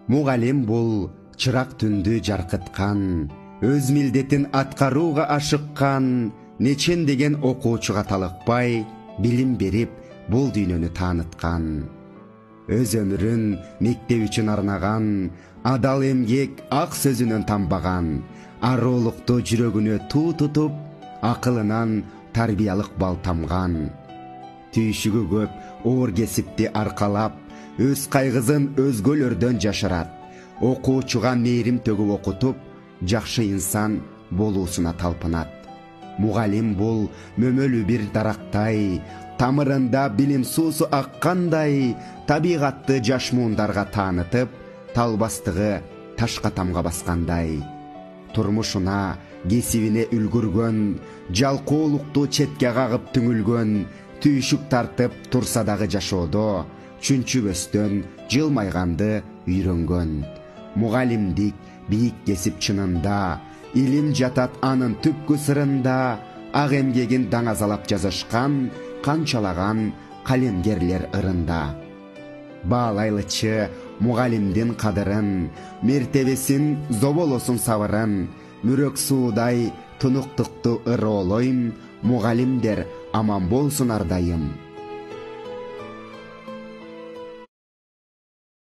Мугалим бул чырак түндү жаркыткан, өз милдетин аткарууга ашыккан, нечен деген окуучуга талыкпай, билим берип, бул дүйнөнү тааныткан. Өз өмүрүн мектеп үчүн арнаган, адал эмгек ак сөзүнөн тамбаган, ароолукту жүрөгүнө туу тутуп, акылынан тарбиялык бал тамган. Түйшүгү көп оор кесипти аркалап, өз кайгызын өзгөлөрдөн жашырат, окуучуга мээрим төгүп окутуп, жакшы инсан болуусуна талпынат. Мугалим бул мөмөлүү бир дарактай, тамырында билим суусу аккандай, табигатты жаш муундарга таанытып, талбастыгы ташка тамга баскандай. Турмушуна, кесибине үлгүргөн, жалкоолукту четке кагып түңүлгөн, түйшүк тартып турса дагы жашоодо, чүнчүбөстөн жылмайганды үйрөнгөн. Мугалимдик бийик кесип чынында, илим жатат анын түпкү сырында, ак эмгегин даңазалап жазышкан канчалаган калемгерлер ырында. Баалайлычы мугалимдин кадырын, мертебесин зоболосун сабырын, мүрөк суудай тунуктукту ыроолойм, мугалимдер аман болсун ардайым.